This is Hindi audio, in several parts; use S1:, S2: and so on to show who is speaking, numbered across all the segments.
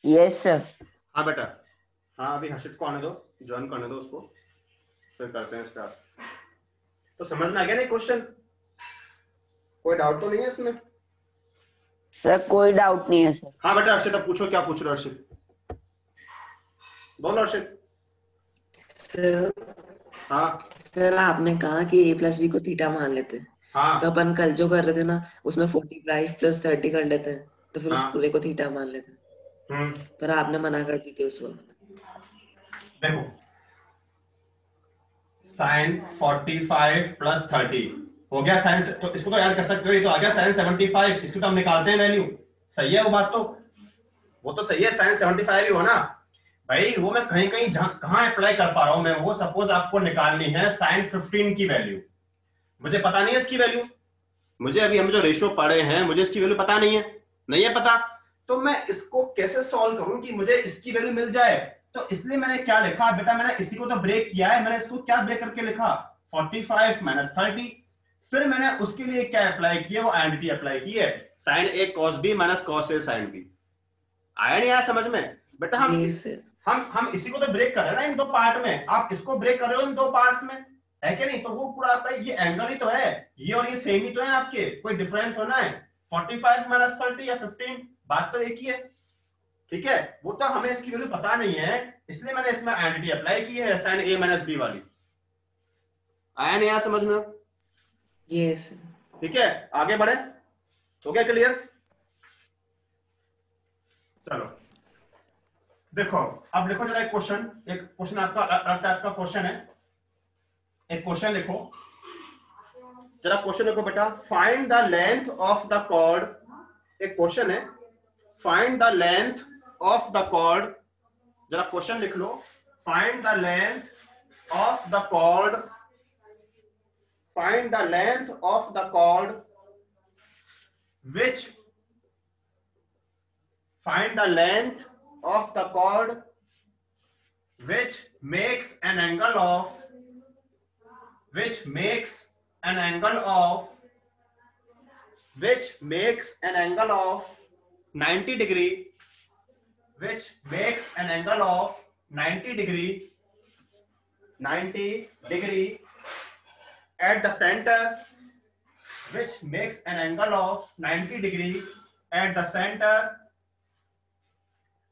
S1: Yes sir.
S2: हाँ बेटा, हाँ अभी हर्षित को आने दो, ज्वाइन करने दो उसको, फिर करते हैं स्टार्ट। तो समझ में आ गया नहीं क्वेश्चन? कोई डाउट तो नहीं है इसमें?
S1: सर कोई डाउट नहीं है सर।
S2: हाँ बेटा हर्षित, अब पूछो क्या पूछ रहे हो हर्षित, बोलो हर्षित।
S3: सर
S2: हाँ
S3: सर आपने कहा कि ए प्लस बी को थीटा मान लेते हैं, तो
S2: हाँ
S3: अपन कल जो कर रहे थे ना, उसमें 45 प्लस 30 कर लेते हैं, तो फिर उस
S2: हाँ।
S3: पूरे को थीटा मान लेते हैं। पर आपने मना कर दी थी उस वक्त।
S2: देखो साइन 45 प्लस 30 हो गया साइन, तो इसको तो याद कर सकते हो, ये तो आ गया साइन 75, इसको तो हम निकालते हैं वैल्यू। सही है वो बात, तो वो तो सही है, साइन 75 ही हो ना भाई। वो मैं कहीं कहीं कहां अप्लाई कर पा रहा हूं मैं, वो सपोज आपको निकालनी है साइन 15 की वैल्यू, मुझे पता नहीं है इसकी वैल्यू, मुझे अभी हम जो रेशियो पढ़े हैं मुझे इसकी वैल्यू पता नहीं है, नहीं है पता, तो मैं इसको कैसे सॉल्व करूं कि मुझे इसकी वैल्यू मिल जाए। तो इसलिए मैंने क्या लिखा बेटा, मैंने इसी को तो ब्रेक किया है, मैंने इसको क्या ब्रेक करके लिखा 45 माइनस 30, फिर मैंने उसके लिए क्या अप्लाई किया, वो आइडेंटिटी अप्लाई की है, sign A cos B minus cos A sine B. आया नहीं आया समझ में बेटा? हम इसी को तो ब्रेक कर रहे हैं ना इन दो पार्ट में, आप इसको ब्रेक कर रहे हो इन दो पार्ट्स में, है कि नहीं? तो वो पूरा आपका ये एंगल ही तो है, ये और ये सेम ही तो है आपके, कोई डिफरेंस होना है 45 माइनस 30 या 15, बात तो एक ही है, ठीक है? वो तो हमें इसकी वैल्यू पता नहीं है, इसलिए मैंने इसमें आइडेंटिटी अप्लाई की है साइन ए माइनस बी वाली। आया नहीं आया समझ में?
S3: यस।
S2: ठीक है, आगे बढ़े, हो गया क्लियर? चलो देखो, अब लिखो जरा एक क्वेश्चन आपका अलग टाइप का क्वेश्चन है, एक क्वेश्चन लिखो जरा, क्वेश्चन लिखो बेटा, find the length of the chord, एक क्वेश्चन है, find the length of the chord, जरा क्वेश्चन लिख लो, find the length of the chord, find the length of the chord which, find the length of the chord which makes an angle of, which makes an angle of, which makes an angle of 90 degree, which makes an angle of 90 degree, 90 degree at the center, which makes an angle of 90 degree at the center,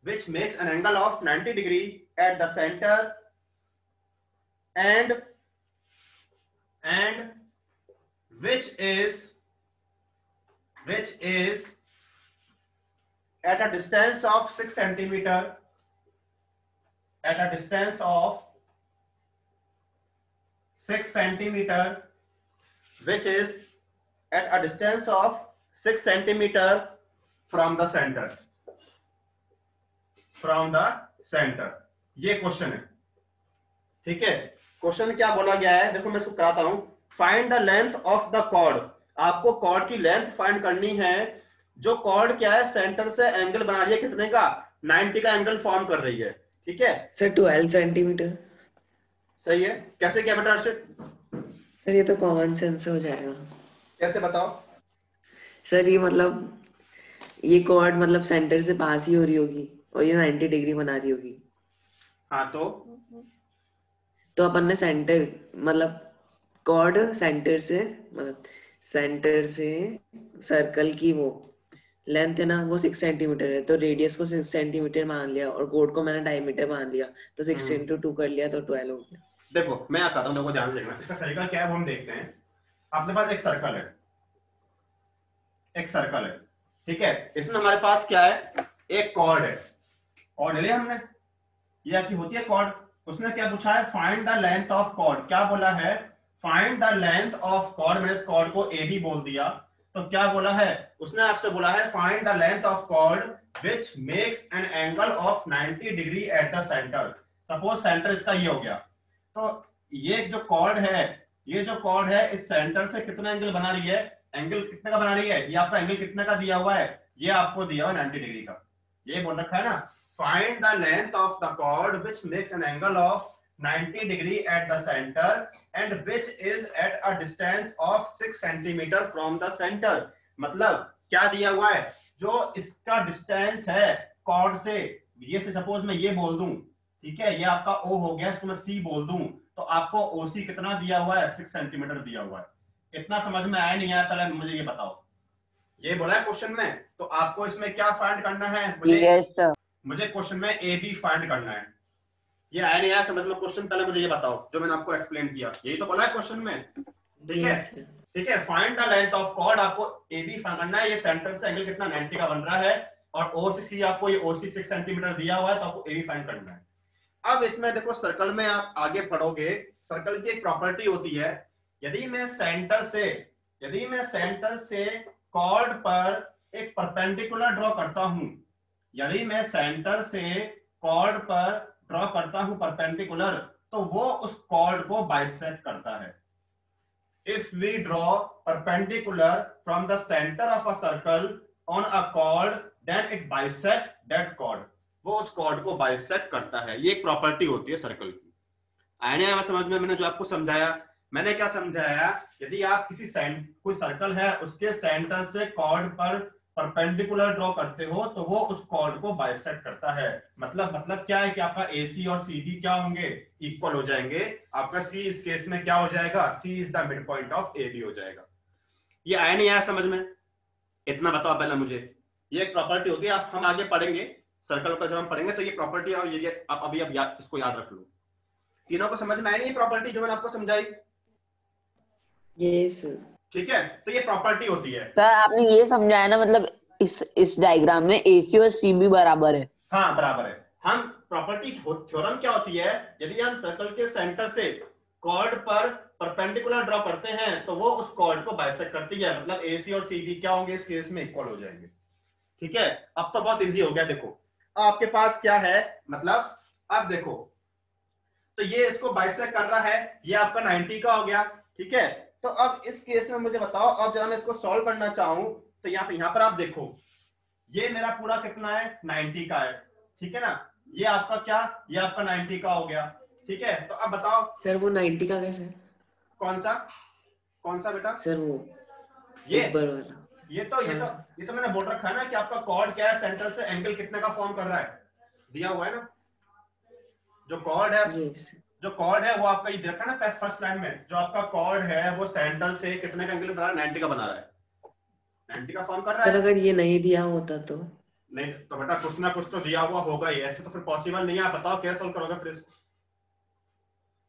S2: which makes an angle of 90 degree at the center, and which is at a distance of 6 centimeter, at a distance of 6 centimeter, which is at a distance of 6 centimeter from the center, from the center। ये क्वेश्चन है, ठीक है? क्वेश्चन क्या बोला गया है, देखो मैं इसको कराता हूं, find the length of the chord, आपको कॉर्ड की लेंथ फाइंड करनी है, जो कॉर्ड क्या है सेंटर से एंगल बना रही है कितने का, 90 का एंगल फॉर्म कर रही है, ठीक है
S3: सर 12 सेंटीमीटर।
S2: सही है, कैसे क्या बेटा अर्षित?
S3: सर ये तो कॉमन सेंस से हो जाएगा।
S2: कैसे बताओ?
S3: सर ये मतलब ये कॉर्ड मतलब सेंटर से पास ही हो रही होगी और ये 90 डिग्री बना रही होगी।
S2: हाँ
S3: तो अपन ने सेंटर मतलब कॉर्ड सेंटर से मतलब सेंटर से सर्कल की वो लेंथ है ना, वो 6 सेंटीमीटर है, तो रेडियस को 6 सेंटीमीटर मान लिया और कॉर्ड को मैंने डायमीटर मान लिया, तो 6 इंटू 2 कर लिया तो 12 हो गया।
S2: देखो मैं आता हूं, देखो ध्यान से देखना, इसका तरीका क्या है वो हम देखते हैं। अपने पास एक सर्कल है, एक सर्कल है, ठीक है, इसमें हमारे पास क्या है, एक कॉर्ड है, कॉर्ड ले हमने, ये आपकी होती है कॉर्ड, उसने क्या पूछा है, find the length of chord, क्या बोला है, find the length of chord, मैंने इस कॉर्ड को ए बी बोल दिया, तो क्या बोला है, उसने आपसे बोला है find the length of chord which makes an angle of 90 degree at the centre. Suppose centre इसका ये हो गया, तो ये जो कॉर्ड है, ये जो कॉर्ड है इस सेंटर से कितना एंगल बना रही है, एंगल कितने का बना रही है, ये आपका एंगल कितने का दिया हुआ है, ये आपको दिया हुआ 90 डिग्री का, ये बोल रखा है ना, find the length of the chord which makes an angle of 90 degree at the center and which is at a distance of 6 centimeter from the center। मतलब क्या दिया हुआ है, जो इसका डिस्टेंस है कॉर्ड से, ये से सपोज मैं ये बोल दूं, ठीक है, ये आपका ओ हो गया, इसको मैं सी बोल दूं, तो आपको ओसी कितना दिया हुआ है, 6 सेंटीमीटर दिया हुआ है। इतना समझ में आया नहीं आया, पहले मुझे ये बताओ। ये बोला है क्वेश्चन में, तो आपको इसमें क्या फाइंड करना है,
S1: यस सर।
S2: मुझे क्वेश्चन में ए बी फाइंड करना है। ये आया नहीं आया समझ में क्वेश्चन, पहले मुझे ये बताओ जो मैंने आपको एक्सप्लेन किया, यही तो बोला है क्वेश्चन में, ठीक है। ठीक है, find the length of chord, आपको ए बी फाइंड करना है। ये सेंटर से एंगल कितना 90 का बन रहा है, और ओ से सी आपको ये ओसी 6 सेंटीमीटर दिया हुआ है, तो आपको ए बी फाइंड करना है। अब इसमें देखो सर्कल में आप आगे पढ़ोगे, सर्कल की एक प्रॉपर्टी होती है, यदि मैं सेंटर से कॉर्ड पर एक परपेंडिकुलर ड्रॉ करता हूं, यदि मैं सेंटर से कॉर्ड पर ड्रॉ करता हूं परपेंडिकुलर, तो वो उस कॉर्ड को बाइसेक्ट करता है। If we draw perpendicular from the center of a circle on a chord, then it bisect that chord. वो उस कॉर्ड को बाइसेक्ट करता है, ये एक प्रॉपर्टी होती है सर्कल की। आया नहीं आया समझ में मैंने जो आपको समझाया? मैंने क्या समझाया, यदि आप किसी कोई सर्कल है उसके सेंटर से कॉर्ड पर परपेंडिकुलर ड्रॉ करते हो, तो वो उस कॉर्ड को बाइसेक्ट करता है। मतलब क्या है कि आपका AC और CD क्या होंगे, इक्वल हो जाएंगे। आपका C इस केस में क्या हो जाएगा, C is the mid point of AB हो जाएगा। ये आया नहीं आया समझ में? इतना बताओ पहले मुझे। ये एक प्रॉपर्टी होती है, आप हम आगे पढ़ेंगे सर्कल का, जब हम पढ़ेंगे तो ये प्रॉपर्टी, और ये आप अभी इसको याद रख लो। तीनों को समझ में आई नहीं ये प्रॉपर्टी जो मैंने आपको समझाई?
S3: यस।
S2: ठीक है, तो ये प्रॉपर्टी होती है।
S1: सर आपने ये समझाया ना, मतलब इस डायग्राम में AC और CB बराबर है।
S2: हाँ बराबर है। हम प्रॉपर्टी थ्योरम क्या होती है, यदि हम सर्कल के सेंटर से कॉर्ड पर परपेंडिकुलर ड्रॉ करते हैं, तो वो उस कॉर्ड को बाइसेक्ट करती है। मतलब AC और CD क्या होंगे इस केस में, इक्वल हो जाएंगे। ठीक है, अब तो बहुत इजी हो गया। देखो आपके पास क्या है, मतलब अब देखो, तो ये इसको बाइसेक्ट कर रहा है, ये आपका 90 का हो गया। ठीक है, तो अब इस केस में मुझे बताओ, अब जरा मैं इसको सॉल्व करना चाहूं, तो यहाँ पर आप देखो, ये मेरा पूरा कितना है, 90 का है। ठीक है ना, ये आपका क्या, ये आपका 90 का हो गया। ठीक है, तो अब बताओ
S3: सर वो 90 का कैसे?
S2: कौन सा बेटा?
S3: सर वो
S2: ये
S3: ऊपर वाला।
S2: ये तो मैंने बोल रखा है ना कि आपका कॉर्ड क्या है, सेंटर से एंगल कितने का फॉर्म कर रहा है, दिया हुआ है ना। जो कॉर्ड है, जो कॉर्ड है वो आपका ये देखा ना फर्स्ट लाइन में, जो आपका कॉर्ड है वो सेंटर से कितने का एंगल बना रहा है, 90 का बना रहा है, 90 का फॉर्म कर रहा है।
S3: अगर ये नहीं दिया होता तो?
S2: नहीं तो बेटा कुछ ना कुछ तो दिया हुआ होगा ही, ऐसे तो फिर पॉसिबल नहीं है। आप बताओ क्या सोल्व करोगे फिर इसको,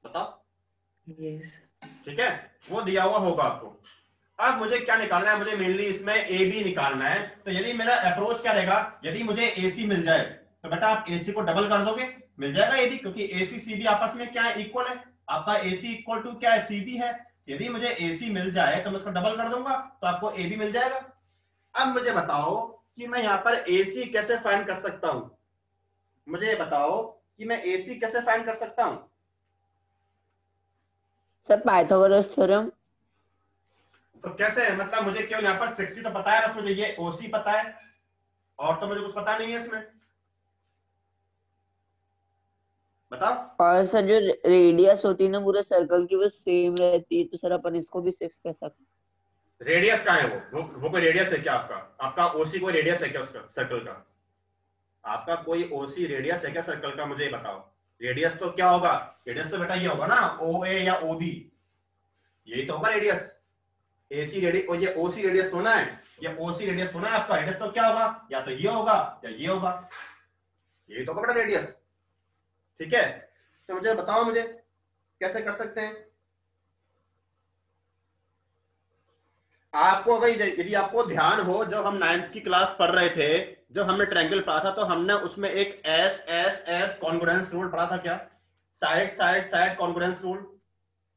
S2: बताओ।
S3: यस।
S2: ठीक है, वो दिया हुआ होगा आपको। अब मुझे क्या निकालना है, मुझे मेनली इसमें ए बी निकालना है। तो यदि मेरा अप्रोच क्या रहेगा, यदि मुझे AC मिल जाए तो बेटा आप AC को डबल कर दोगे, मिल जाएगा AB, क्योंकि AC CB आपस में क्या है, इक्वल है। आपका AC इक्वल टू क्या है, CB है। यदि मुझे AC मिल जाए तो मैं उसको डबल कर दूंगा, तो आपको AB मिल जाएगा। अब मुझे बताओ कि मैं यहाँ पर AC कैसे फाइंड कर सकता हूं, मुझे ये बताओ कि मैं AC कैसे फाइंड कर सकता हूं।
S1: Sir Pythagoras theorem.
S2: तो कैसे, मतलब मुझे क्यों, यहाँ पर 60 तो पता है, बस मुझे ये OC पता है, और तो मुझे कुछ पता नहीं है इसमें, बताओ।
S1: और सर जो रेडियस होती है ना पूरे सर्कल की वो सेम रहती है, तो सर अपन इसको भी 6 कह सकते।
S2: रेडियस कहाँ है, वो कोई रेडियस है क्या आपका OC कोई रेडियस है क्या उसका, सर्कल का? आपका कोई OC रेडियस है क्या सर्कल का, मुझे बताओ। रेडियस तो क्या होगा, रेडियस तो बेटा ये होगा ना, OA या OB, यही तो होगा रेडियस। AC रेडियस और ये OC रेडियस तो ना है, ये OC रेडियस तो ना है आपका। रेडियस तो क्या होगा, या तो ये होगा या ये होगा, यही तो होगा बेटा रेडियस। ठीक है, तो मुझे बताओ मुझे कैसे कर सकते हैं। आपको अगर यदि आपको ध्यान हो, जब हम 9th की क्लास पढ़ रहे थे, जब हमने ट्रायंगल पढ़ा था, तो हमने उसमें एक एस कॉन्ग्रुएंस रूल पढ़ा था। क्या, साइड कॉन्ग्रुएंस रूल?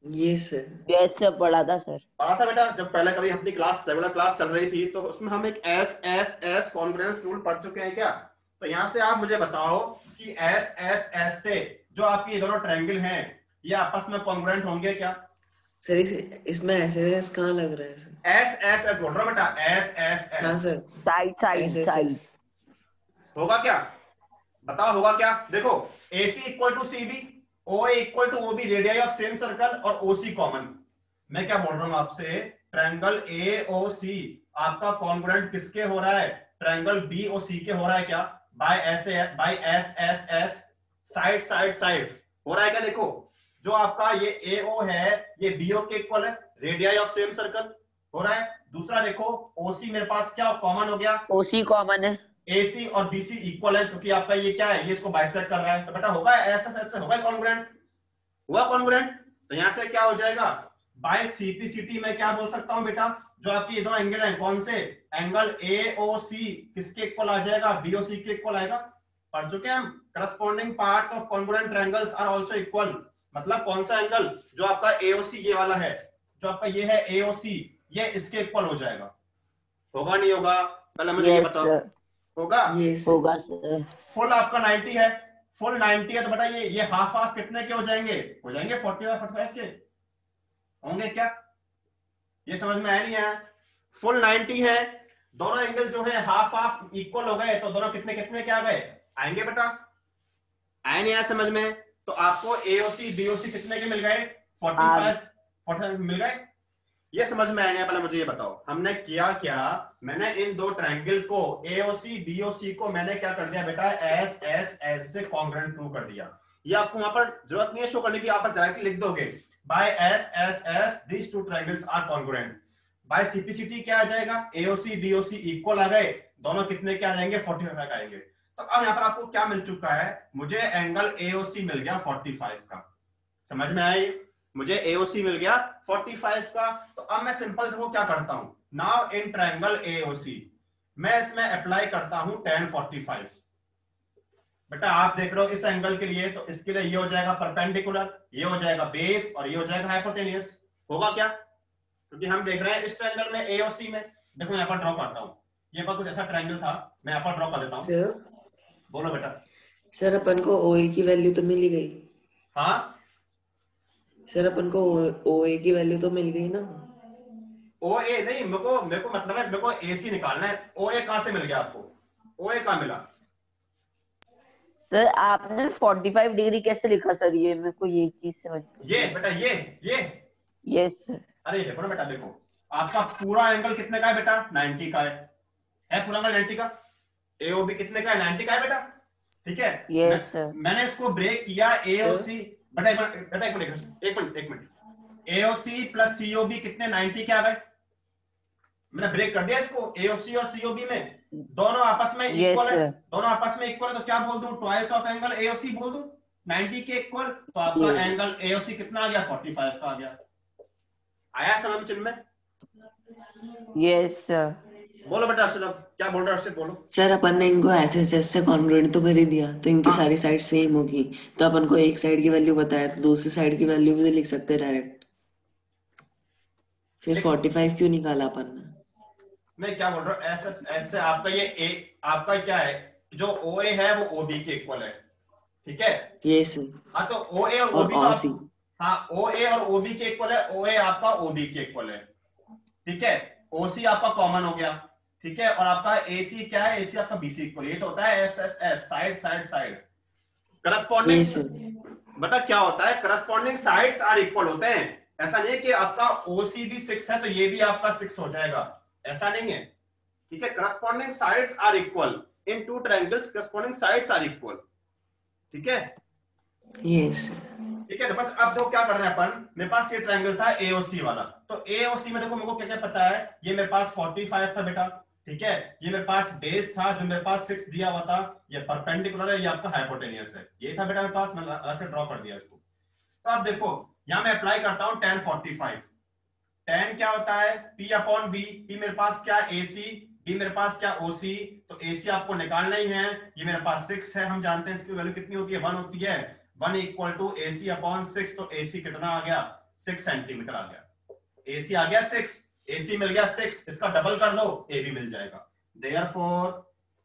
S3: ये सर
S1: जैसे पढ़ा था सर,
S2: पढ़ा था बेटा, जब पहले कभी अपनी क्लास रेगुलर क्लास चल रही थी, तो उसमें हम एक एस कॉन्ग्रुएंस रूल पढ़ चुके हैं क्या। तो यहां से आप मुझे बताओ कि एस से जो आपके ये दोनों ट्रायंगल हैं, ये आपस में कॉन्ग्रुएंट होंगे क्या?
S3: सर इसमें एस कहाँ लग रहा है सर?
S2: एस बोल रहा हूँ बेटा, एस
S3: हाँ सर,
S1: साइड
S2: होगा क्या, बताओ होगा क्या। देखो AC equal to CB, OA equal to OB, radius of same circle, और OC कॉमन। मैं क्या बोल रहा हूँ आपसे, ट्रायंगल AOC आपका कॉन्ग्रुएंट किसके हो रहा है, ट्रायंगल BOC के हो रहा है क्या? Bye S S S side side side. हो रहा है क्या? देखो जो आपका ये AO है ये BO के इक्वल है, रेडियाई ऑफ सेम सर्कल हो रहा है। दूसरा देखो OC मेरे पास क्या कॉमन हो गया,
S1: OC कॉमन है,
S2: AC और BC इक्वल है क्योंकि आपका ये क्या है, ये इसको बाइसेक्ट कर रहा है, तो बेटा होगा ऐसे होगा कॉन्ग्रुएंट, हुआ कॉन्ग्रुएंट। तो यहां से क्या हो जाएगा, बाय CPCT में क्या बोल सकता हूं बेटा, जो आपकी ये दो एंगल है कौन से, एंगल AOC किसके इक्वल आ जाएगा, BOC के इक्वल आएगा। पढ़ चुके हैं हम, corresponding parts of congruent triangles are also equal. मतलब कौन सा एंगल, जो आपका AOC ये वाला है, जो आपका ये है AOC, ये इसके इक्वल हो जाएगा। होगा नहीं होगा, पहले मुझे ये बताओ। होगा,
S1: होगा सर।
S2: फुल आपका 90 है, फुल 90 है तो बेटा ये हाफ हाफ कितने के हो जाएंगे, 45 के होंगे क्या? ये समझ में आया नहीं आया? फुल 90 है, दोनों एंगल जो है हाफ हाफ इक्वल हो गए, तो दोनों कितने कितने क्या गए आएंगे बेटा? आए नहीं आया समझ में? तो आपको AOC BOC कितने के मिल गए, 45 मिल गए। ये समझ में आया? पहले मुझे ये बताओ हमने किया क्या, मैंने इन दो ट्रायंगल को AOC BOC को मैंने क्या कर दिया बेटा, एस एस एस से कॉन्ग्रुएंट प्रूव कर दिया। ये आपको वहां पर जरूरत नहीं है शो करने की, आप बस डायरेक्टली लिख दोगे by S S S these two triangles are congruent. By CPCT क्या आ जाएगा, AOC BOC इक्वल आ गए, दोनों कितने क्या आ जाएंगे, 45 आएंगे। तो अब यहाँ पर आपको क्या मिल चुका है, मुझे एंगल AOC मिल गया 45 का, समझ में आया? मुझे AOC मिल गया 45 का। तो अब मैं सिंपल देखो क्या करता हूं, नाउ इन ट्रायंगल AOC मैं इसमें अप्लाई करता हूं tan 45। बेटा आप देख रहे हो इस एंगल के लिए, तो इसके लिए ये हो जाएगा परपेंडिकुलर, ये हो जाएगा बेस और ये हो जाएगा हाइपोटेनियस। होगा क्या? क्योंकि हम देख रहे हैं इस ट्रायंगल में AOC में, देखो यहाँ पर ड्रॉ करता हूँ, ये पर कुछ ऐसा ट्रायंगल था, मैं यहाँ पर ड्रॉ कर देता हूँ। बोलो बेटा।
S3: सर अपन को OA की वैल्यू तो मिल ही गई।
S2: हाँ
S3: सर अपन को OA की वैल्यू तो मिल गई ना।
S2: OA नहीं, मेरे को मतलब है मेरे को AC निकालना है। OA कहां से मिल गया आपको, OA कहां मिला?
S1: सर आपने 45 डिग्री कैसे लिखा सर, ये मेरे को ये चीज समझ।
S2: ये बेटा ये
S1: यस सर।
S2: अरे देखो ना बेटा, देखो आपका पूरा एंगल कितने का है बेटा, 90 का है पूरा एंगल 90 का। AOB कितने का है, 90 का है बेटा, ठीक है।
S1: Yes sir.
S2: मैंने इसको ब्रेक किया AOC, बेटा एक मिनट, AOC प्लस COB कितने 90 के आ गए, मैंने ब्रेक कर दिया इसको। AOC और COB में दोनों आपस में इक्वल है, दोनों आपस में इक्वल है, तो क्या बोल दूं, ट्वाइस ऑफ एंगल AOC बोल दूं, 90 के इक्वल। तो आपका एंगल AOC कितना आ गया, 45 का आ गया। आया समझ चिन्ह में?
S1: Yes sir.
S2: बोलो बेटा अर्षद, क्या बोल रहे हो अर्षद, बोलो।
S3: सर अपन ने इनको ऐसे से कॉन्ग्रुएंट तो कर ही दिया, तो इनकी सारी साइड सेम होगी, तो अपन को एक साइड की वैल्यू बताया तो दूसरी साइड की वैल्यू भी लिख सकते हैं डायरेक्ट। फिर 45 क्यों निकाला अपन ने?
S2: मैं क्या बोल रहा हूँ, ऐसे आपका ये आपका क्या है, जो OA है वो OB के इक्वल है, ठीक है।
S3: यस।
S2: हाँ तो OA और OB का, हाँ OA और OB के इक्वल है, OA आपका OB के इक्वल है, ठीक है। OC आपका कॉमन हो गया, ठीक है। और आपका AC क्या है, AC आपका BC इक्वल, ये तो होता है SSS, side side side. Corresponding बेटा क्या होता है, करस्पॉन्डिंग साइड्स आर इक्वल होते हैं। ऐसा नहीं है कि आपका OC भी 6 है तो ये भी आपका 6 हो जाएगा, ऐसा नहीं है, ठीक है। Corresponding sides are equal in two triangles, corresponding sides are equal, ठीक है।
S3: यस
S2: ठीक है। तो बस अब देखो क्या कर रहे हैं अपन, मेरे पास ये ट्रायंगल था AOC वाला, तो AOC में देखो मेरे को क्या क्या पता है, ये मेरे पास 45 था बेटा, ठीक है। ये मेरे पास बेस था जो मेरे पास 6 दिया हुआ था, ये परपेंडिकुलर है, ये आपका हाइपोटेनियस है, ये था बेटा मेरे पास, मैं अलग से ड्रॉ कर दिया इसको। तो आप देखो यहां मैं अप्लाई करता हूं tan 45। tan क्या होता है, P अपॉन B, P मेरे पास क्या AC, B मेरे पास क्या OC, तो AC आपको निकालना ही है, ये मेरे पास 6 है, हम जानते हैं इसकी वैल्यू कितनी होती है, 1 होती है, 1 इक्वल टू AC अपॉन 6, तो AC कितना आ गया, 6 सेंटीमीटर आ गया। AC आ गया 6, AC मिल गया 6, इसका डबल कर दो AB मिल जाएगा। देयरफॉर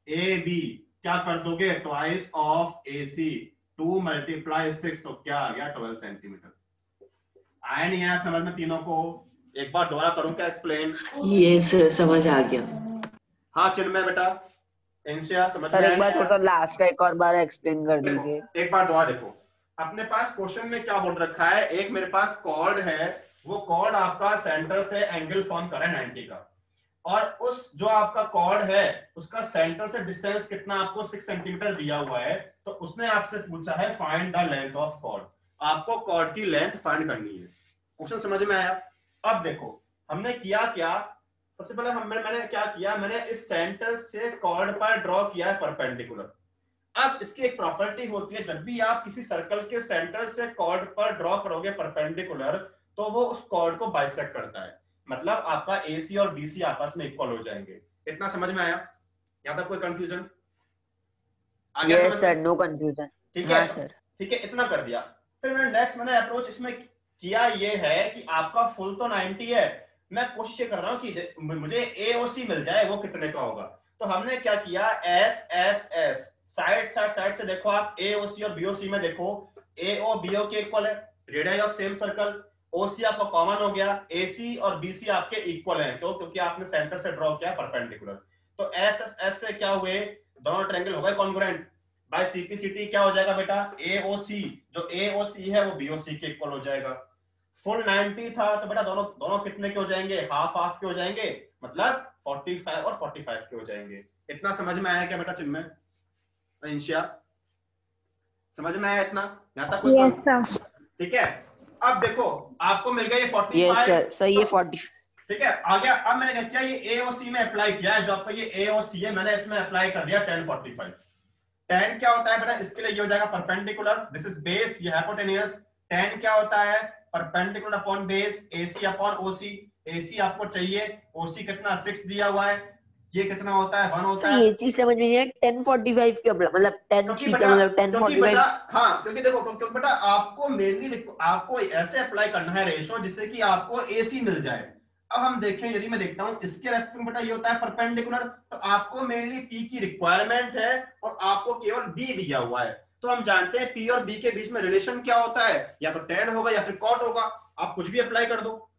S2: AB क्या कर दोगे, ट्वाइस ऑफ AC, 2 मल्टीप्लाई 6, तो क्या आ गया 12 सेंटीमीटर। आया नहीं आया समझ में तीनों को? एक बार दोबारा करूं क्या एक्सप्लेन?
S3: यस समझ आ गया।
S2: हाँ चिन्मय बेटा, इंशिया समझ में
S1: सर
S2: आया?
S1: एक बार थोड़ा लास्ट का एक और बार एक्सप्लेन कर दीजिए।
S2: एक बार दोबारा देखो, अपने पास क्वेश्चन में क्या बोल रखा है, एक मेरे पास कॉर्ड है, वो कॉर्ड आपका सेंटर से एंगल फॉर्म कर रहा है 90 का। और उस जो आपका कॉर्ड है उसका सेंटर से डिस्टेंस कितना आपको 6 सेंटीमीटर दिया हुआ है, तो उसने आपसे पूछा है find the length of chord. आपको कॉर्ड की लेंथ फाइंड करनी है। क्वेश्चन समझ में आया? अब देखो हमने किया क्या, सबसे पहले मैंने क्या किया, मैंने इस सेंटर से कॉर्ड पर ड्रॉ किया है परपेंडिकुलर। अब इसकी एक प्रॉपर्टी होती है, जब भी आप किसी सर्कल के सेंटर से कॉर्ड पर ड्रॉ करोगे परपेंडिकुलर, तो वो उस कॉर्ड को बाइसेक्ट करता है, मतलब आपका AC और BC आपस में इक्वल हो जाएंगे। इतना समझ में आया? यहां तक कोई कंफ्यूजन आ गया?
S1: Yes sir, no confusion.
S2: ठीक है
S1: हाँ सर,
S2: ठीक है, इतना कर दिया। फिर मैंने अप्रोच इसमें किया ये है कि आपका फुल तो 90 है, मैं कोशिश कर रहा हूं कि मुझे AOC मिल जाए, वो कितने का होगा। तो हमने क्या किया, S साइड से देखो आप, AOC और BOC में देखो, AO BO के इक्वल है, radius of same circle, OC आपका कॉमन हो गया, AC और BC आपके इक्वल हैं, क्यों? क्योंकि आपने सेंटर से ड्रॉ किया परपेंडिकुलर। तो S से क्या हुए, दोनों ट्रायंगल हो गए कॉन्ग्रुएंट। बाय CPCT क्या हो जाएगा बेटा, AOC, जो AOC है वो BOC के इक्वल हो जाएगा। फुल 90 था तो बेटा दोनों दोनों कितने के हो जाएंगे, हाफ हाफ के हो जाएंगे, मतलब 45 और 45 के हो जाएंगे। इतना समझ में आया क्या बेटा चिन्मय, इंशिया? समझ में आया इतना? यहां तक कोई?
S4: Yes sir.
S2: ठीक है। अब देखो आपको मिल गया ये 45।
S1: यस सर, सही है
S2: तो
S1: 40।
S2: ठीक है, आ गया। अब मैंने क्या किया, ये AOC में अप्लाई किया है, जो आपका ये AOC है मैंने इसमें अप्लाई कर दिया 10 45। 10 क्या होता है बेटा, इसके लिए ये हो जाएगा परपेंडिकुलर, दिस इज बेस, ये हाइपोटेन्यूज। 10 क्या होता है, perpendicular upon base, AC upon OC। AC आपको चाहिए, OC कितना 6 दिया हुआ है, ये कितना होता है 1 होता है।
S1: ये चीज समझ में नहीं है, 1045 के मतलब 10
S2: क्योंकि
S1: ठीक है,
S2: बेटा
S1: मतलब
S2: क्योंकि बेटा
S1: 1045।
S2: हाँ, क्योंकि देखो क्योंकि बेटा आपको मेनली आपको ऐसे अप्लाई करना है रेशो जिससे कि आपको AC मिल जाए। अब हम देखें, यदि मैं देखता हूं इसके रेस्पेक्ट में बेटा ये होता है परपेंडिकुलर, तो आपको मेनली P की रिक्वायरमेंट है और आपको केवल B दिया हुआ है। तो हम जानते हैं P और B के बीच में रिलेशन क्या होता है, या तो tan होगा या फिर cot होगा। आप कुछ भी अप्लाई कर दो।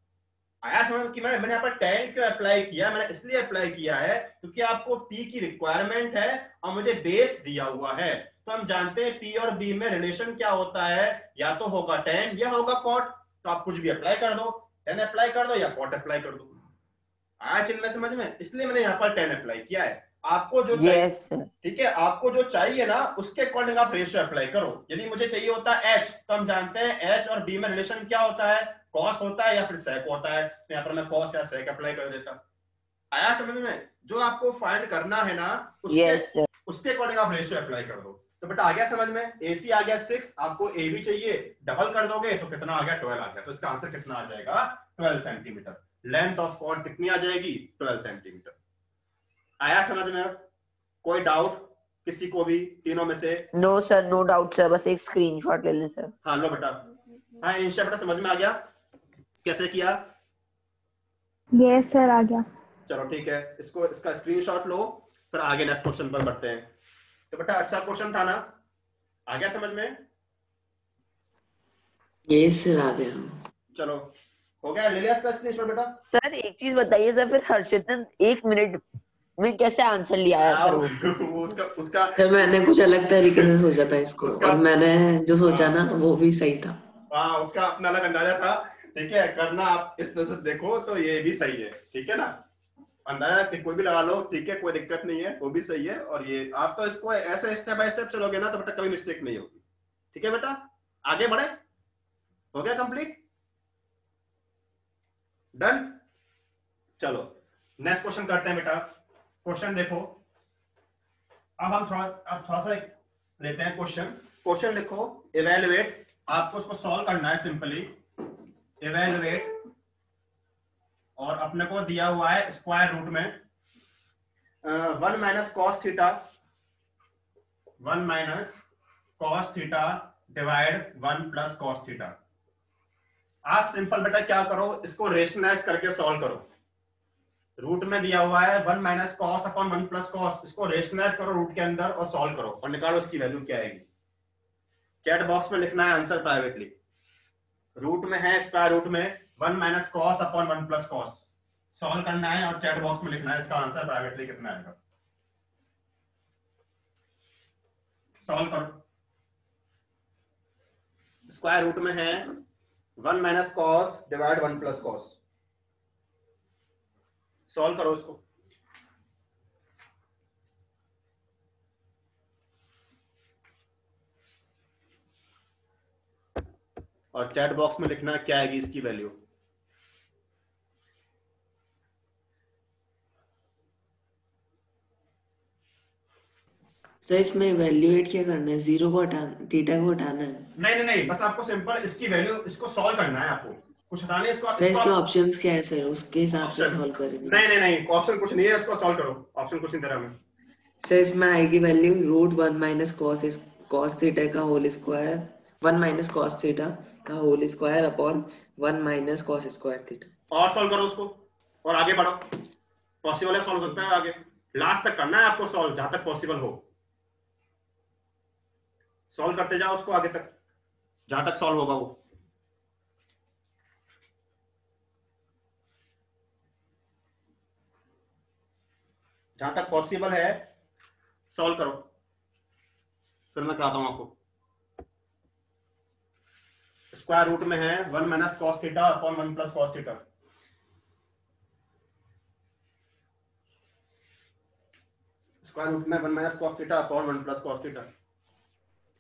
S2: आया समझ कि मैंने यहाँ पर tan क्यों अप्लाई किया, मैंने इसलिए अप्लाई किया है क्योंकि आपको P की रिक्वायरमेंट है और मुझे बेस दिया हुआ है। तो हम जानते हैं P और B में रिलेशन क्या होता है, या तो होगा tan या होगा cot। तो आप कुछ भी अप्लाई कर दो, tan अप्लाई कर दो या cot अप्लाई कर दो। आया चिन्ह में समझ में? इसलिए मैंने यहाँ पर tan अप्लाई किया है। आपको जो चाहिए, ठीक है, आपको जो चाहिए ना उसके अकॉर्डिंग आप रेशियो अप्लाई करो। यदि मुझे चाहिए होता है H, तो हम जानते हैं H और B में रिलेशन क्या होता है, कॉस होता है या फिर सेक होता है। तो यहाँ पर मैं कॉस या सेक अप्लाई कर देता। आया समझ में? जो आपको फाइंड करना है ना उसके अकॉर्डिंग आप रेशियो अप्लाई कर दो। तो बेटा आ गया समझ में? AC आ गया 6, आपको AB चाहिए, डबल कर दोगे तो कितना आ गया, 12 आ गया। तो इसका आंसर कितना आ जाएगा, 12 सेंटीमीटर। लेंथ ऑफ कॉर्ड कितनी आ जाएगी, 12 सेंटीमीटर। आया समझ में? कोई डाउट किसी को भी तीनों में से?
S1: No sir, no doubt sir, बस एक स्क्रीनशॉट ले लें सर।
S2: हाँ लो बेटा। हाँ इंशा बेटा समझ में आ गया कैसे किया?
S4: यस सर, आ गया।
S2: चलो ठीक है, इसका स्क्रीनशॉट लो, फिर आगे नेक्स्ट क्वेश्चन पर बढ़ते हैं। तो बेटा अच्छा क्वेश्चन था ना, आ गया समझ में?
S3: यस सर, आ गया।
S2: चलो हो गया, ले लिया इसका स्क्रीनशॉट बेटा?
S1: सर एक चीज बताइए सर, फिर हर्षित ने 1 मिनट में कैसे आंसर लिया है सर वो?
S2: उसका
S3: सर मैंने कुछ अलग तरीके से सोचा था इसको, और मैंने जो सोचा ना वो भी सही था।
S2: हाँ उसका अपना अलग अंदाजा था। ठीक है, करना आप इस तरह से देखो तो ये भी सही है, ठीक है ना? अंदाजा कि कोई भी लगा लो, ठीक है, कोई दिक्कत नहीं है, वो भी सही है। और ये आप तो इसको ऐसे स्टेप बाय स्टेप चलोगे ना तो बेटा कभी मिस्टेक नहीं होगी। ठीक है बेटा, आगे बढ़े? हो गया कंप्लीट? डन? चलो नेक्स्ट क्वेश्चन करते हैं बेटा। क्वेश्चन देखो, अब हम थोड़ा सा लेते हैं क्वेश्चन लिखो, इवेलुएट। आपको उसको सॉल्व करना है सिंपली। इवेलुएट, और अपने को दिया हुआ है स्क्वायर रूट में 1 minus cos theta, 1 minus cos theta divide 1 plus cos theta. आप सिंपल बेटा क्या करो, इसको रेशनलाइज करके सॉल्व करो। रूट में दिया हुआ है 1 minus cos upon 1 plus cos, इसको रेशनलाइज करो रूट के अंदर और सॉल्व करो और निकालो उसकी वैल्यू क्या आएगी। चैट बॉक्स में लिखना है आंसर प्राइवेटली। रूट में है, स्क्वायर रूट में 1 minus cos upon 1 plus cos solve करना है और चैट बॉक्स में लिखना है इसका आंसर प्राइवेटली कितना आएगा। सॉल्व करो। स्क्वायर रूट में है 1 minus cos divide 1 plus cos, solve करो उसको। और चैट बॉक्स में लिखना क्या आएगी इसकी वैल्यू।
S3: सर इसमें इवैल्यूएट क्या करना है, जीरो को हटाना, थीटा को हटाना है?
S2: नहीं नहीं नहीं, बस आपको सिंपल इसकी वैल्यू, इसको सॉल्व करना है, आपको कुछ हटानी है इसको।
S3: सर इसके ऑप्शंस क्या है सर, उसके हिसाब से
S2: ऑप्शन
S3: सॉल्व करेंगे।
S2: नहीं नहीं नहीं, ऑप्शन कुछ नहीं है, इसको सॉल्व करो, ऑप्शन कुछ नहीं दे रहा मैं।
S3: सर इसमें आएगी वैल्यू √1 माइनस कॉस थीटा का whole square, 1 minus cos theta का whole square upon 1 minus cos square theta.
S2: और सॉल्व करो उसको और आगे बढ़ो, पॉसिबल है, सॉल्व हो सकता है आगे। लास्ट तक करना है आपको सॉल्व, जहां तक पॉसिबल हो सॉल्व करते जाओ उसको आगे तक, जहां तक सॉल्व होगा वो। जहां तक पॉसिबल है सॉल्व करो, फिर मैं कराता हूं आपको। स्क्वायर रूट में है 1 minus cos theta upon 1 plus cos theta. Square root में 1 minus cos theta upon 1 plus cos theta.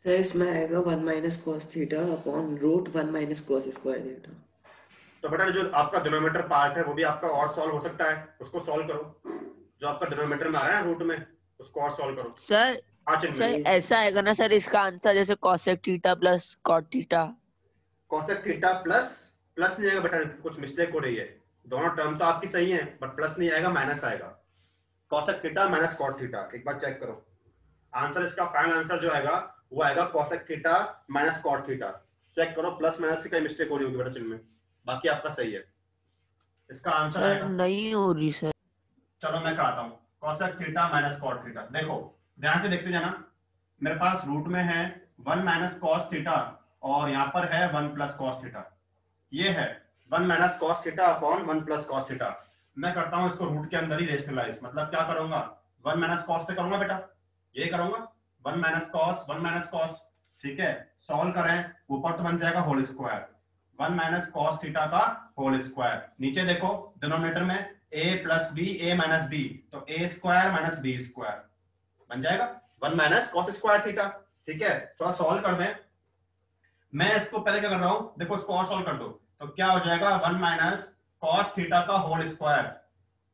S3: Sir इसमें आएगा 1 minus cos theta upon √1 minus cos square theta.
S2: तो बेटा जो आपका डिनोमिनेटर पार्ट है वो भी आपका और सॉल्व हो सकता है, उसको सॉल्व करो। जो आपका डिनोमिनेटर में आ रहा है रूट में, उसको और सॉल्व करो।
S1: सर
S2: हाँ चिन्ह
S1: सर ऐसा आएगा ना सर इसका आंसर, जैसे cosec theta plus cot theta.
S2: Cosec theta plus plus नहीं आएगा बेटा, कुछ मिस्टेक हो रही है, दोनों टर्म तो आपकी सही है बट प्लस नहीं आएगा, माइनस आएगा। Cosec theta minus cot theta, एक बार चेक करो आंसर, इसका फाइनल आंसर जो आएगा वो आएगा cosec theta minus cot theta. Check करो प्लस माइनस से कोई मिस्टेक हो रही होगी बेटा चिन्ह में, बाकी आपका सही है, इसका आंसर
S1: सर
S2: आएगा।
S1: नहीं हो रही सर।
S2: चलो मैं कराता हूँ, cosec theta minus cot theta. देखो ध्यान से देखते जाना, मेरे पास रूट में है 1 माइनस कॉस थीटा और यहाँ पर है 1 प्लस कॉस थीटा। ये है 1 minus cos theta upon 1 plus cos theta. मैं करता हूँ इसको रूट के अंदर ही रेशनलाइज, मतलब क्या करूंगा 1 माइनस कॉस से करूंगा बेटा, ये करूंगा 1 माइनस कॉस 1 माइनस कॉस, ठीक है। सॉल्व करें, ऊपर तो बन जाएगा whole square 1 minus cos theta का होल स्क्वायर, नीचे देखो डिनोमिनेटर में a plus B a minus B, तो a square minus B square बन जाएगा 1 माइनस कॉस स्क्वायर थीटा, ठीक है। थोड़ा सॉल्व कर दें, मैं इसको पहले क्या कर रहा हूं, देखो इसको और सॉल्व कर दो तो क्या हो जाएगा 1 माइनस कॉस थीटा का होल स्क्वायर।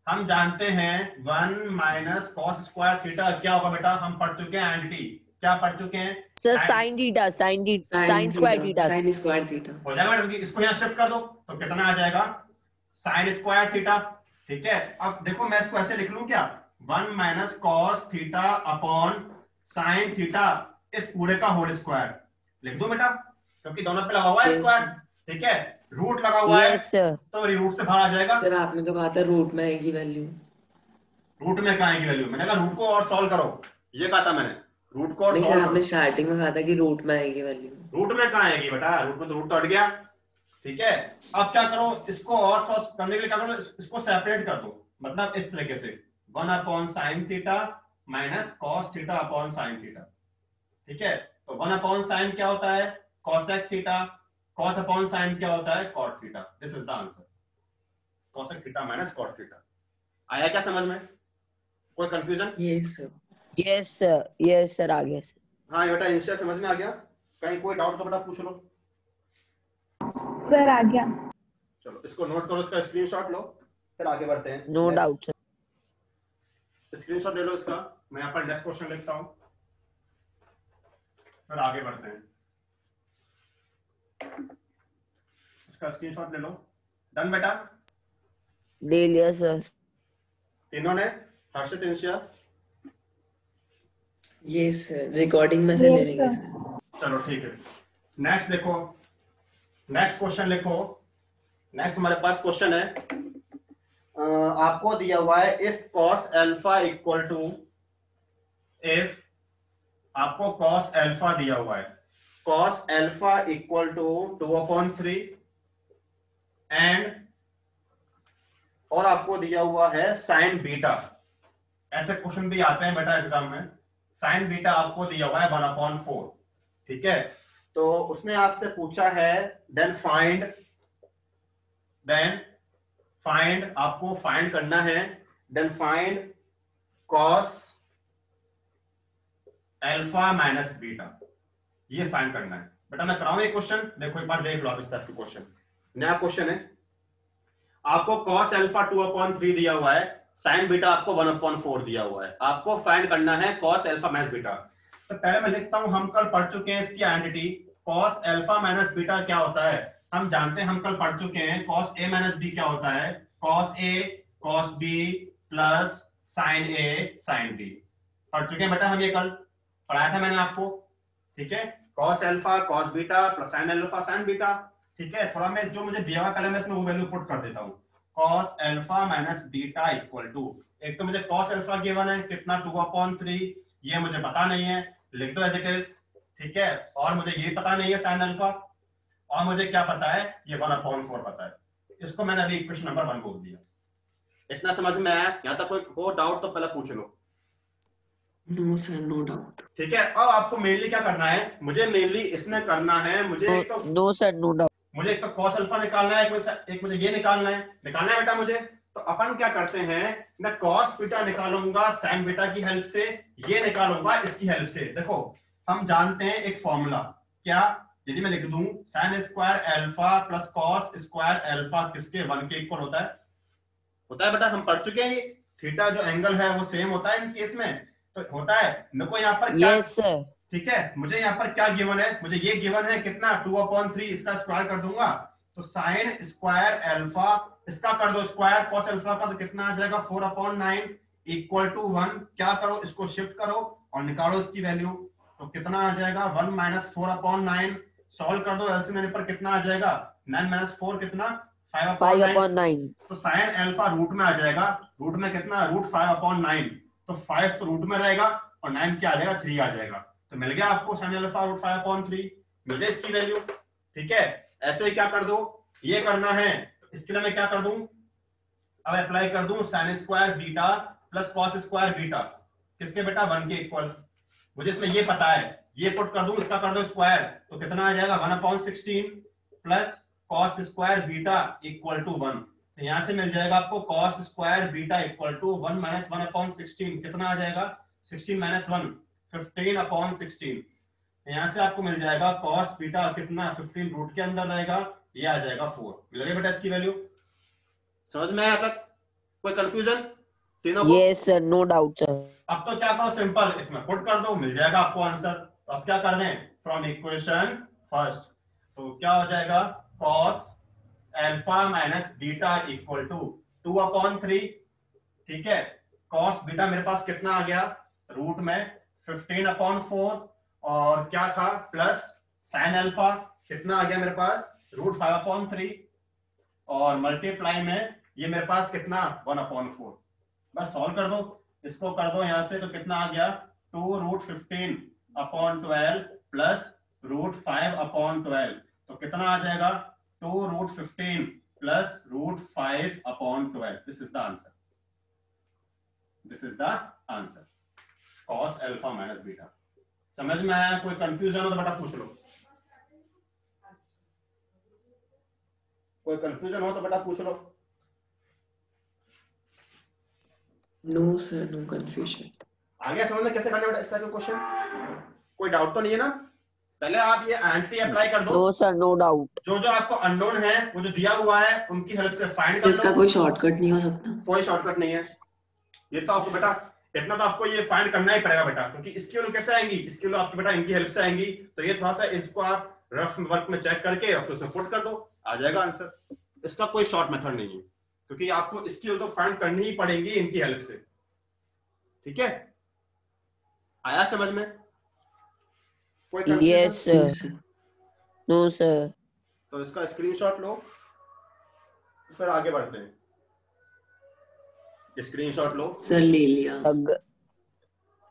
S2: हम जानते हैं 1 माइनस कॉस स्क्वायर थीटा क्या होगा बेटा, हम पढ़ चुके हैं आइडेंटिटी, क्या पढ़ चुके हैं
S1: sir sine theta, sine square theta.
S3: Sine square theta
S2: हो जाएगा बेटा, इसको यहाँ शिफ्ट कर दो तो कितना आ जाएगा साइन स्क्वायर थीटा, ठीक है। अब देखो मैं इसको ऐसे लिख लूं क्या 1 minus cos theta upon sine theta, इस पूरे का होल स्क्वायर लिख दो बेटा, क्योंकि दोनों पे लगा हुआ है स्क्वायर, ठीक है। रूट लगा हुआ है तो रूट से बाहर आ जाएगा।
S3: सर आपने तो कहा था रूट में आएगी वैल्यू,
S2: रूट में कहाँ आएगी वैल्यू, मैंने कहा रूट को और सॉल्व करो, ये कहा था मैंने, रूट को और
S3: नहीं सर
S2: सॉल्व
S3: आपने
S2: करो।
S3: स्टार्टिंग में कहा था कि रूट में आएगी वैल्यू।
S2: रूट में कहाँ आएगी बेटा, रूट में तो रूट तो हट गया, ठीक है। अब क्या करो, इसको और करने के लिए क्या करो, इसको सेपरेट कर दो, मतलब इस तरीके से 1 upon sine theta minus cos theta upon sine theta, ठीक है। तो 1 अपॉन साइन क्या होता है cosec theta, cos upon sine क्या होता है cot theta, this is the answer cosec theta minus cot theta. आया क्या समझ में, कोई कंफ्यूजन?
S1: यस सर आ गया सर।
S2: हाँ बेटा इंस्टा समझ में आ गया, कहीं कोई डाउट तो बेटा पूछ लो।
S4: सर आ गया।
S2: चलो इसको नोट करो, इसका स्क्रीनशॉट लो, फिर आगे बढ़ते हैं।
S1: No doubt sir.
S2: स्क्रीनशॉट ले लो इसका, मैं यहाँ पर नेक्स्ट क्वेश्चन लिखता हूँ, फिर आगे बढ़ते हैं। इसका स्क्रीनशॉट ले लो, डन बेटा,
S1: ले लिया सर।
S2: तीनों ने, हर्षित इंशिया,
S3: ये सर रिकॉर्डिंग में से ले लेंगे सर।
S2: चलो ठीक है। नेक्स्ट देखो, नेक्स्ट क्वेश्चन लिखो। नेक्स्ट हमारे पास क्वेश्चन है, आपको दिया हुआ है if cos alpha equal to, if आपको कॉस एल्फा दिया हुआ है, cos alpha equal to 2/3 and, और आपको दिया हुआ है साइन बीटा, ऐसे क्वेश्चन भी आते हैं बेटा एग्जाम में, साइन बीटा आपको दिया हुआ है 1/4, ठीक है। तो उसने आपसे पूछा है देन फाइंड फाइंड, आपको फाइंड करना है, then find cos alpha minus beta, ये फाइंड करना है। बेटा मैं कराऊं एक क्वेश्चन, देखो एक बार देख लो आप इस टाइप के क्वेश्चन, नया क्वेश्चन है। आपको cos अल्फा 2/3 दिया हुआ है, sin बीटा आपको 1/4 दिया हुआ है, आपको फाइंड करना है cos अल्फा माइनस बीटा। तो पहले मैं लिखता हूं, हम कल पढ़ चुके हैं इसकी identity, cos alpha minus beta क्या होता है हम जानते हैं, हम कल पढ़ चुके हैं। cos a माइनस b क्या होता है, cos a cos b plus sin a sin b, पढ़ चुके हैं बेटा हम, ये कल पढ़ाया था मैंने आपको, ठीक है। cos alpha cos beta plus sin alpha sin beta, ठीक है। थोड़ा मैं जो मुझे दिया हुआ पहले मैं इसमें वो वैल्यू पुट कर देता हूँ, cos alpha minus beta equal to, एक तो मुझे cos अल्फा गिवन है कितना 2/3, ये मुझे पता नहीं है, लिख दो एज इट इज, ठीक है। और मुझे ये पता नहीं है sin अल्फा, और मुझे क्या पता है, ये 1/4 पता है, इसको मैंने अभी इक्वेशन नंबर 1 बोल दिया। इतना समझ में आया? यहाँ तक कोई हो डाउट तो पहले पूछ लो।
S3: No sir, no doubt.
S2: ठीक है, अब आपको मेनली क्या करना है, मुझे मेनली इसमें करना है, मुझे एक तो
S1: नो सर, नो डाउट।
S2: मुझे एक तो cos अल्फा निकालना है, एक मुझे ये निकालना है बेटा मुझे। तो अपन क्या करते हैं, मैं cos बीटा निकालूंगा sin बीटा की हेल्प से, ये निकालूंगा इसकी हेल्प से। देखो हम जानते हैं एक फॉर्मूला, क्या, यदि मैं लिख दूं sin square alpha plus cos square alpha किसके 1 के इक्वल होता है बेटा, हम पढ़ चुके हैं ये, थीटा जो एंगल है वो सेम होता है इन केस में, तो होता है। मेरे को यहाँ पर क्या,
S1: यस सर,
S2: ठीक है, मुझे यहाँ पर क्या गिवन है, मुझे ये गिवन है कितना 2/3, इसका स्क्वायर कर दूंगा तो साइन स्क्वायर अल्फा, इसका कर दो स्क्वायर cos अल्फा का, तो कितना आ जाएगा 4/9 इक्वल टू 1। क्या करो, इसको शिफ्ट करो और निकालो इसकी वैल्यू, तो कितना आ जाएगा 1 माइनस 4/9, सॉल्व कर दो, एलसीएम लेने पर कितना आ जाएगा 9 माइनस 4 कितना 5/9, तो साइन अल्फा रूट में आ जाएगा, रूट में कितना √5/9, तो 5 तो रूट में रहेगा और 9 क्या आ जाएगा 3 आ जाएगा, तो मिल गया आपको साइन अल्फा √5/3, मिल गया इसकी वैल्यू, ठीक है। ऐसे ही क्या कर दो, ये करना है, तो इसके लिए मैं क्या कर दूं, अब अप्लाई कर दूं sine square beta plus cos square beta किसके बेटा 1 के इक्वल, मुझे इसमें ये पता है, ये पुट कर दूं, इसका कर दो स्क्वायर, तो कितना आ जाएगा 1/16 plus cos square beta equal to 1, तो यहां से मिल जाएगा आपको cos square beta equal to 1 minus 1/16, कितना आ जाएगा 16 माइनस 1 15/16, यहां से आपको मिल जाएगा cos बीटा कितना 15 रूट के अंदर रहेगा, ये आ जाएगा 4, मिल गया बेटा इसकी वैल्यू। समझ में आया तक, कोई कंफ्यूजन तीनों को?
S1: Yes sir, no doubt sir.
S2: अब तो क्या करो, सिंपल इसमें पुट कर दो, मिल जाएगा आपको आंसर। तो अब क्या कर दें, फ्रॉम इक्वेशन फर्स्ट, तो क्या हो जाएगा cos alpha minus beta equal to 2/3, ठीक है। cos बीटा मेरे पास कितना आ गया, रूट में 15/4, और क्या था प्लस साइन अल्फा कितना आ गया मेरे पास √5/3, और मल्टीप्लाई में ये मेरे पास कितना 1/4, बस सॉल्व कर दो, इसको कर दो यहां से, तो कितना आ गया 2√15/12 प्लस √5/12, तो कितना आ जाएगा 2√15 plus √5/12, this is the answer, this is the answer, cos alpha minus beta. समझ में आया? कोई कंफ्यूजन हो तो बेटा पूछ लो, कोई कंफ्यूजन हो तो बेटा पूछ लो।
S3: No sir, no confusion.
S2: आगे समझ में कैसे करना बेटा इस तरह के क्वेश्चन, कोई डाउट तो नहीं है ना? पहले आप ये एंटी अप्लाई कर दो,
S1: नो सर, नो डाउट।
S2: जो जो आपको अननोन है वो जो दिया हुआ है उनकी हेल्प से फाइंड कर लो।
S3: इसका कोई शॉर्टकट नहीं हो सकता?
S2: कोई शॉर्टकट नहीं है, ये तो आपको बेटा इतना तो आपको ये फाइंड करना ही पड़ेगा बेटा, क्योंकि इसकी वैल्यू कैसे आएंगी, इसकी वैल्यू आपकी बेटा इनकी हेल्प से आएंगी, तो ये थोड़ा सा इसको आप रफ वर्क में चेक करके और फिर उसमें पुट कर दो, आ जाएगा आंसर। इसका कोई शॉर्ट मेथड नहीं है, क्योंकि आपको इसकी वैल्यू तो फाइंड करनी ही पड़ेगी इनकी हेल्प से, ठीक है। आया समझ में? कोई
S1: yes
S2: confusion?
S1: Sir, no sir.
S2: तो इसका स्क्रीनशॉट लो, फिर आगे बढ़ते हैं। स्क्रीनशॉट लो
S3: सर, ले लिया।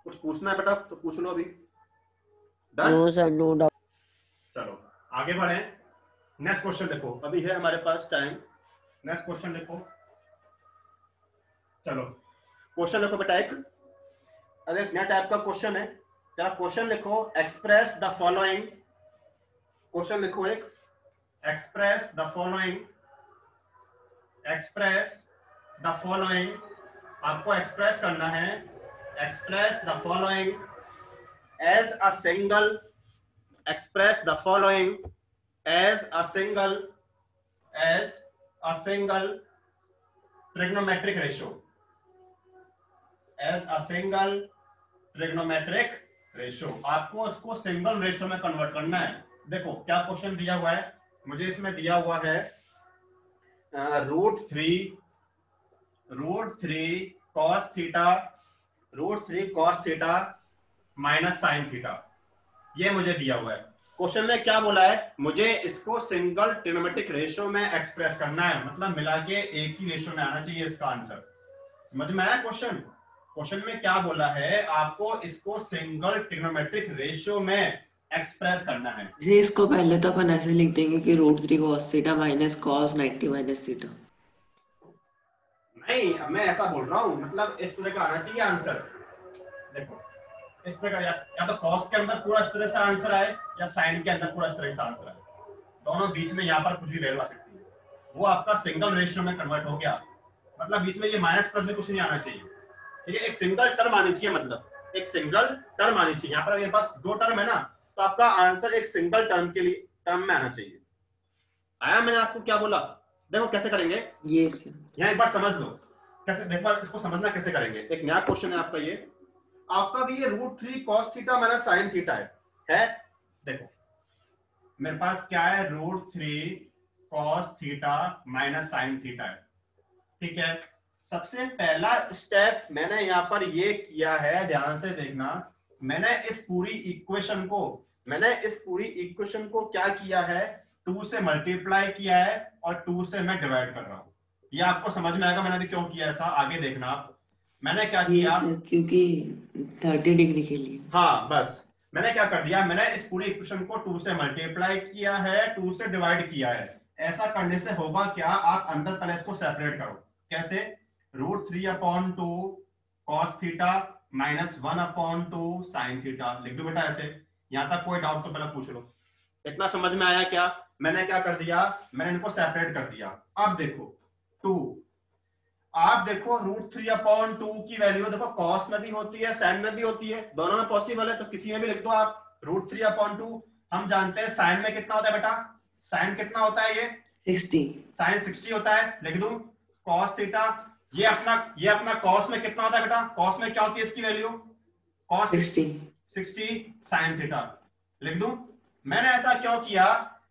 S2: कुछ पूछना है बेटा तो पूछ लो अभी। Done?
S1: No sir, no doubt.
S2: चलो आगे बढ़े, नेक्स्ट क्वेश्चन देखो, अभी है हमारे पास टाइम, नेक्स्ट क्वेश्चन देखो। चलो क्वेश्चन देखो बेटा, एक नया टाइप का क्वेश्चन है, जरा क्वेश्चन लिखो, एक्सप्रेस द फॉलोइंग, क्वेश्चन लिखो एक, express the following express the following, आपको एक्सप्रेस करना है, express the following as a single, express the following as a single trigonometric ratio, as a single trigonometric ratio. आपको उसको सिंगल रेशियो में कन्वर्ट करना है। देखो क्या क्वेश्चन दिया हुआ है, मुझे इसमें दिया हुआ है √3 cos theta minus sine theta, ये मुझे दिया हुआ है। क्वेश्चन में क्या बोला है, मुझे इसको सिंगल ट्रिग्नोमेट्रिक रेशियो में एक्सप्रेस करना है, मतलब मिला के एक ही रेशियो में आना चाहिए इसका आंसर। समझ में आया क्वेश्चन? क्वेश्चन में क्या बोला है, आपको इसको सिंगल ट्रिग्नोमेट्रिक रेशियो में एक्सप्रेस करना है।
S3: जी इसको पहले तो अपन ऐसे लिख देंगे कि √3 cos theta minus cos 90 minus theta.
S2: नहीं, मैं ऐसा बोल रहा हूँ, मतलब इस तरह का आना चाहिए आंसर। देखो इस तरह का, या तो cos के अंदर पूरा इस तरह से आंसर आए या sin के अंदर पूरा इस तरह से आंसर आए, दोनों बीच में यहाँ पर कुछ भी वैल्यू आ सकती है, वो आपका सिंगल रेशियो में कन्वर्ट हो गया। मतलब बीच में ये माइनस प्लस में कुछ नहीं आना चाहिए, ठीक है। एक सिंगल टर्म आनी चाहिए, मतलब एक सिंगल टर्म आनी चाहिए। यहाँ पर मेरे पास 2 टर्म है ना, तो आपका आंसर एक सिंगल टर्म के लिए टर्म में आना चाहिए। आया मैंने आपको क्या बोला? देखो कैसे करेंगे,
S3: यस
S2: यहाँ एक बार समझ लो कैसे, एक बार इसको समझना कैसे करेंगे। एक नया क्वेश्चन है आपका, ये आपका भी ये √3 cos theta minus sine theta है। देखो मेरे पास क्या है, √3 cos theta minus sine theta है, ठीक है। सबसे पहला स्टेप मैंने यहाँ पर ये किया है, ध्यान से देखना, मैंने इस पूरी इक्वेशन को क्या किया है, 2 से मल्टीप्लाई किया है और 2 से मैं डिवाइड कर रहा हूँ। ये आपको समझ में आएगा मैंने अभी क्यों किया ऐसा, आगे देखना आप। मैंने क्या किया,
S3: क्योंकि 30 डिग्री के लिए।
S2: हाँ बस मैंने क्या कर दिया, मैंने इस पूरी इक्वेशन को 2 से मल्टीप्लाई किया है, 2 से डिवाइड किया है। ऐसा करने से होगा क्या, आप अंदर पहले इसको सेपरेट करो। कैसे, √3/2 cos theta minus 1/2 sine theta लिख दो बेटा ऐसे। यहां तक कोई डाउट तो पहले पूछ लो। इतना समझ में आया क्या? मैंने क्या कर दिया, मैंने इनको सेपरेट कर दिया। अब देखो 2, आप देखो √3/2 की वैल्यू देखो कॉस में भी होती है साइन में भी होती है, दोनों में पॉसिबल है, तो किसी में भी लिख दो आप। √3/2 हम जानते हैं साइन में कितना होता है बेटा, साइन कितना होता है, ये
S3: 60,
S2: साइन 60 होता है, लिख दूं cos थीटा। ये अपना cos में कितना होता है बेटा, cos में क्या होती है इसकी वैल्यू, cos 60 साइन थीटा, लिख दूं। मैंने ऐसा क्यों किया,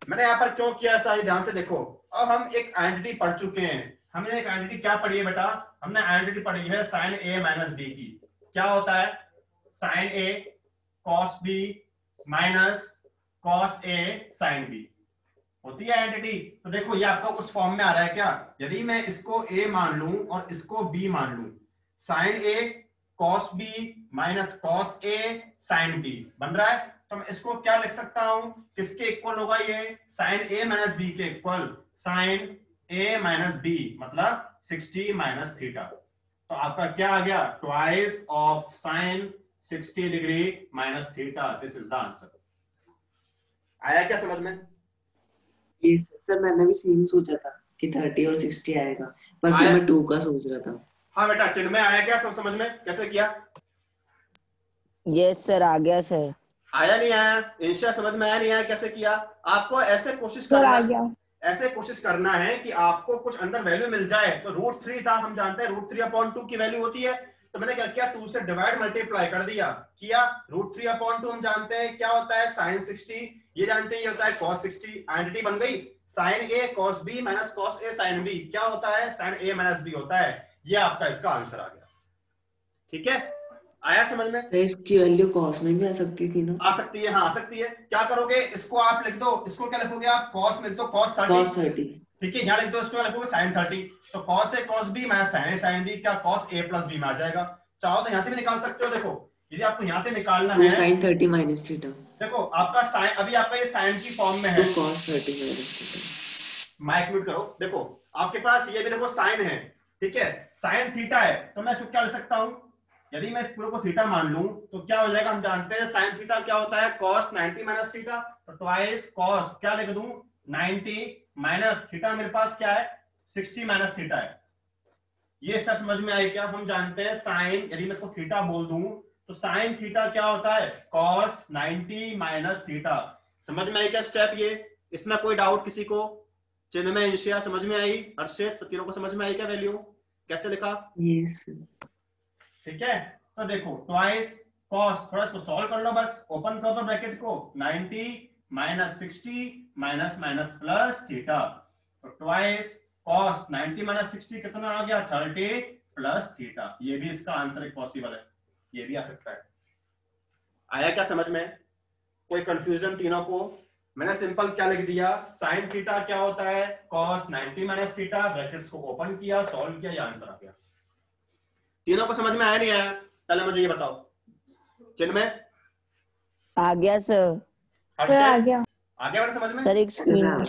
S2: मैंने यहाँ पर क्यों किया ऐसा, ध्यान से देखो। अब हम एक आइडेंटिटी पढ़ चुके हैं, हमने एक आइडेंटिटी क्या पढ़ी है बेटा, हमने आइडेंटिटी पढ़ी है sin a माइनस b की। क्या होता है, sin a cos b minus cos a sin b होती है आइडेंटिटी। तो देखो ये आपका उस फॉर्म में आ रहा है क्या, यदि मैं इसको a मान लूं और इसको b मान लूं, sin a cos b minus cos a sin b बन रहा है। तो मैं इसको क्या लिख सकता हूं, किसके इक्वल होगा ये, sin a माइनस b के equal, sin a minus b मतलब 60 माइनस थीटा। तो आपका क्या आ गया, twice of sin 60 degree minus theta, this is the answer. आया क्या समझ में?
S3: यस सर, मैंने भी सेम सोचा था कि 30 और 60 आएगा, पर फिर मैं 2 का सोच रहा था।
S2: हाँ बेटा, चिन्मय आया क्या सब समझ में, कैसे किया?
S1: यस सर, आ गया सर।
S2: आया नहीं आया? इंशा समझ में आया नहीं आया कैसे किया? आपको ऐसे कोशिश
S4: सर
S2: करना,
S4: आ गया।
S2: ऐसे कोशिश करना है कि आपको कुछ अंदर वैल्यू मिल जाए। तो √3 था, हम जानते हैं √3/2 की वैल्यू होती है, तो मैंने क्या किया, 2 से डिवाइड मल्टीप्लाई कर दिया, किया। √3/2 हम जानते हैं क्या होता है, sin 60, ये जानते हैं ये होता है cos 60, आइडेंटिटी बन गई। sin a cos b minus cos a sin b क्या होता है, sin a माइनस b होता है। ये आपका इसका आंसर आ गया, ठीक है। आया समझ में?
S3: तो इसकी वैल्यू cos में भी आ सकती थी ना?
S2: आ सकती है, हाँ आ सकती है। क्या करोगे, इसको आप लिख दो, इसको क्या लिखोगे आप, cos में तो cos 30, ठीक है, यहाँ लिख दो, इसको लिखोगे sin 30। तो cos a cos b minus sin a sin b क्या cos a प्लस b में आ जाएगा। चाहो तो यहाँ से भी निकाल सकते हो। देखो यदि आपको यहाँ से निकालना है,
S3: sin 30 माइनस थीटा,
S2: देखो आपका sin, अभी आपका ये sin की फॉर्म में है,
S3: तो cos 30 minus theta.
S2: Mic mute करो। देखो आपके पास ये भी देखो sin है, ठीक है, sin थीटा है, तो मैं इसको क्या लिख सकता हूँ, यदि मैं इस पूरे को थीटा मान लूं तो क्या हो जाएगा, हम जानते हैं sin थीटा क्या होता है, cos 90 माइनस थीटा। तो ट्वाइस cos क्या लिख दूं, 90 माइनस थीटा, मेरे पास क्या है 60 माइनस थीटा है। ये सब समझ में आई क्या? हम जानते हैं साइन, यदि मैं इसको थीटा बोल दूं तो साइन थीटा क्या होता है? Cos 90 minus theta. समझ में आई क्या स्टेप? ये इसमें कोई डाउट किसी को? चिन्मय, इंशिया समझ में आई? हर्षित, तीनों को समझ में आई क्या वैल्यू? कैसे लिखा?
S3: यस
S2: ठीक है, तो देखो ट्वाइस कॉस, थोड़ा इसको सॉल्व कर लो, बस ओपन कर दो ब्रैकेट को, 90 minus 60 minus minus plus theta, तो ट्वाइस कॉस 90 माइनस 60 कितना आ गया? 30 प्लस थीटा। ये भी इसका आंसर एक पॉसिबल है, ये भी आ सकता है। आया क्या समझ में? कोई कंफ्यूजन तीनों को? मैंने सिंपल क्या लिख दिया, साइन थीटा क्या होता है? कॉस 90 माइनस थीटा, ब्रैकेट्स को ओपन किया, सॉल्व किया, ये आंसर आ गया। तीनों को समझ में आया नहीं आया? पहले मुझे ये बताओ। चिन्मय
S1: आ गया सर।
S4: सर आ गया।
S2: आ गया समझ में?
S1: सर एक स्क्रीन
S2: ठीक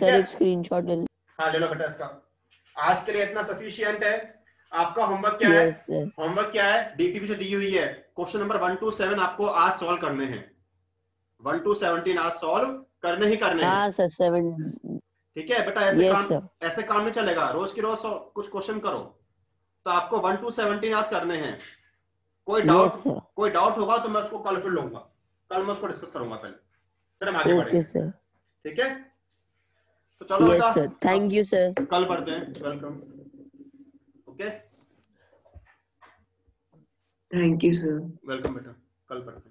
S1: सर
S2: है,
S1: एक स्क्रीनशॉट ले।
S2: हाँ ले लो बेटा इसका। आज के लिए इतना सफिशिएंट है। आपका होमवर्क क्या है?
S1: Yes sir.
S2: होमवर्क क्या है? डीपीपी जो दी हुई है, क्वेश्चन नंबर 1 to 7 आपको आज सॉल्व करने हैं। 1 to 17 आज सॉल्व करने ही करने हैं।
S1: हाँ सर 7।
S2: ठीक है बेटा, ऐसे
S1: Yes,
S2: काम
S1: sir.
S2: ऐसे काम नहीं चलेगा। रोज की रोज कुछ क्वेश्चन करो, तो आपको 1 to 17 आज करने हैं। कोई डाउट
S1: Yes, sir.
S2: कोई डाउट होगा तो मैं उसको कल फिर लूंगा, कल मैं उसको डिस्कस करूंगा पहले, फिर हम आगे
S1: Okay,
S2: बढ़ेंगे।
S1: sir.
S2: ठीक है, तो चलो
S1: Yes,
S2: बेटा,
S1: sir. Thank you, sir.
S2: कल पढ़ते हैं। Welcome. Okay,
S3: thank you sir.
S2: Welcome बेटा, कल पढ़ते हैं।